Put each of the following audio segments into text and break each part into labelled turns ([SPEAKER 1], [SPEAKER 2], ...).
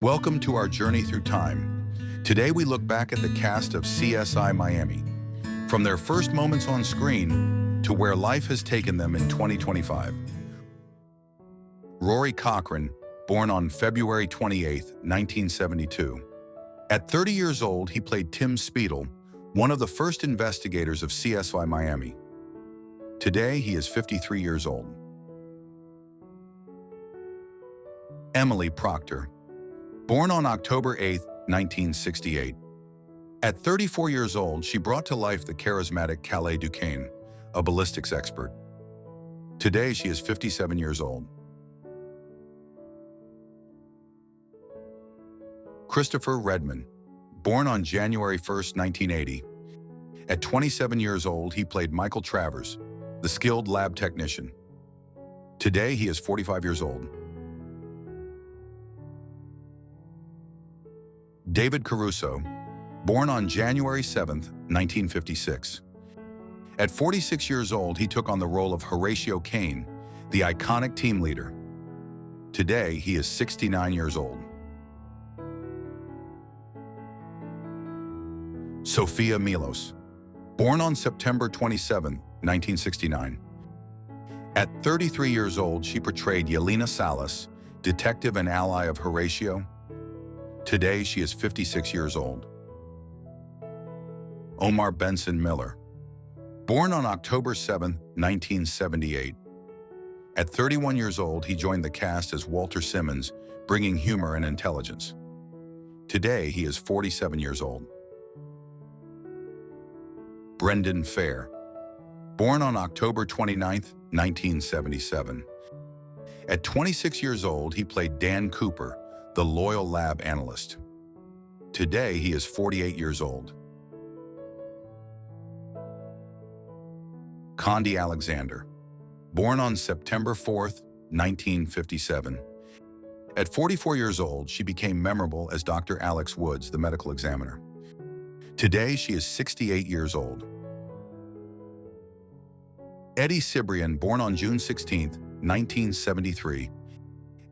[SPEAKER 1] Welcome to our journey through time. Today we look back at the cast of CSI Miami, from their first moments on screen to where life has taken them in 2025. Rory Cochrane, born on February 28, 1972. At 30 years old, he played Tim Speedle, one of the first investigators of CSI Miami. Today, he is 53 years old. Emily Proctor, born on October 8, 1968. At 34 years old, she brought to life the charismatic Calleigh Duquesne, a ballistics expert. Today, she is 57 years old. Christopher Redman, born on January 1, 1980. At 27 years old, he played Michael Travers, the skilled lab technician. Today, he is 45 years old. David Caruso, born on January 7, 1956. At 46 years old, he took on the role of Horatio Caine, the iconic team leader. Today, he is 69 years old. Sophia Milos, born on September 27, 1969. At 33 years old, she portrayed Yelena Salas, detective and ally of Horatio. Today, she is 56 years old. Omar Benson Miller, born on October 7, 1978. At 31 years old, he joined the cast as Walter Simmons, bringing humor and intelligence. Today, he is 47 years old. Brendan Fair, born on October 29, 1977. At 26 years old, he played Dan Cooper, the loyal lab analyst. Today, he is 48 years old. Condi Alexander, born on September 4, 1957. At 44 years old, she became memorable as Dr. Alex Woods, the medical examiner. Today, she is 68 years old. Eddie Cibrian, born on June 16, 1973.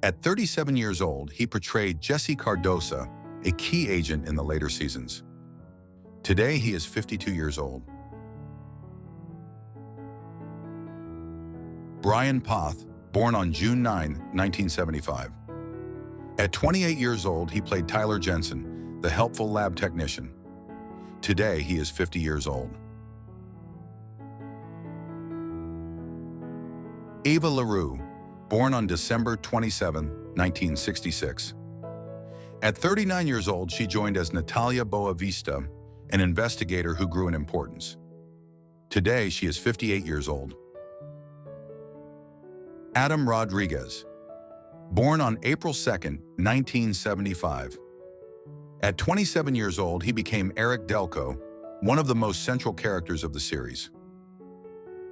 [SPEAKER 1] At 37 years old, he portrayed Jesse Cardosa, a key agent in the later seasons. Today, he is 52 years old. Brian Poth, born on June 9, 1975. At 28 years old, he played Tyler Jensen, the helpful lab technician. Today, he is 50 years old. Eva LaRue, born on December 27, 1966. At 39 years old, she joined as Natalia Boavista, an investigator who grew in importance. Today, she is 58 years old. Adam Rodriguez, born on April 2, 1975. At 27 years old, he became Eric Delco, one of the most central characters of the series.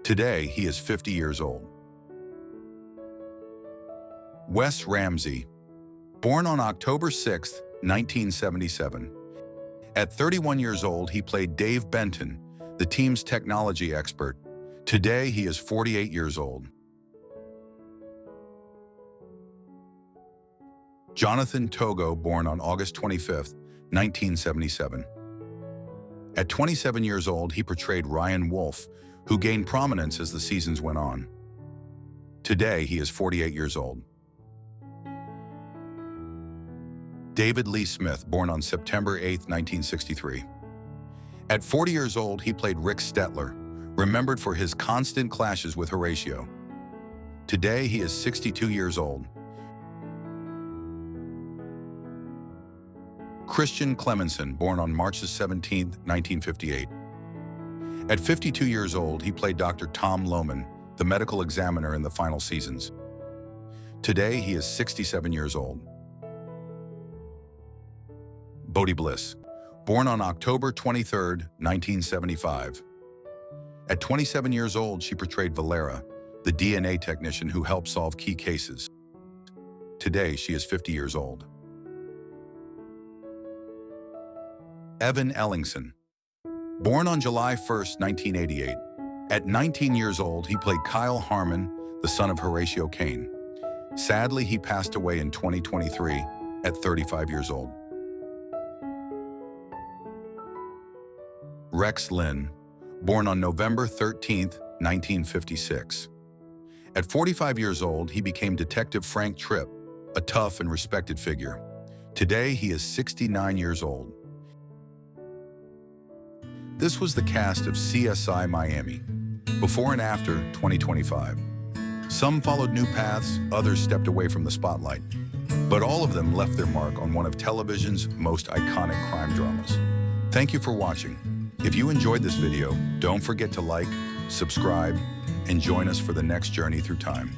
[SPEAKER 1] Today, he is 50 years old. Wes Ramsey, born on October 6, 1977. At 31 years old, he played Dave Benton, the team's technology expert. Today, he is 48 years old. Jonathan Togo, born on August 25, 1977. At 27 years old, he portrayed Ryan Wolfe, who gained prominence as the seasons went on. Today, he is 48 years old. David Lee Smith, born on September 8, 1963. At 40 years old, he played Rick Stetler, remembered for his constant clashes with Horatio. Today, he is 62 years old. Christian Clemenson, born on March 17, 1958. At 52 years old, he played Dr. Tom Lohman, the medical examiner in the final seasons. Today, he is 67 years old. Bodie Bliss, born on October 23, 1975. At 27 years old, she portrayed Valera, the DNA technician who helped solve key cases. Today, she is 50 years old. Evan Ellingson, born on July 1, 1988. At 19 years old, he played Kyle Harmon, the son of Horatio Caine. Sadly, he passed away in 2023, at 35 years old. Rex Linn, born on November 13, 1956. At 45 years old, he became Detective Frank Tripp, a tough and respected figure. Today, he is 69 years old. This was the cast of CSI Miami, before and after 2025. Some followed new paths, others stepped away from the spotlight, but all of them left their mark on one of television's most iconic crime dramas. Thank you for watching. If you enjoyed this video, don't forget to like, subscribe, and join us for the next journey through time.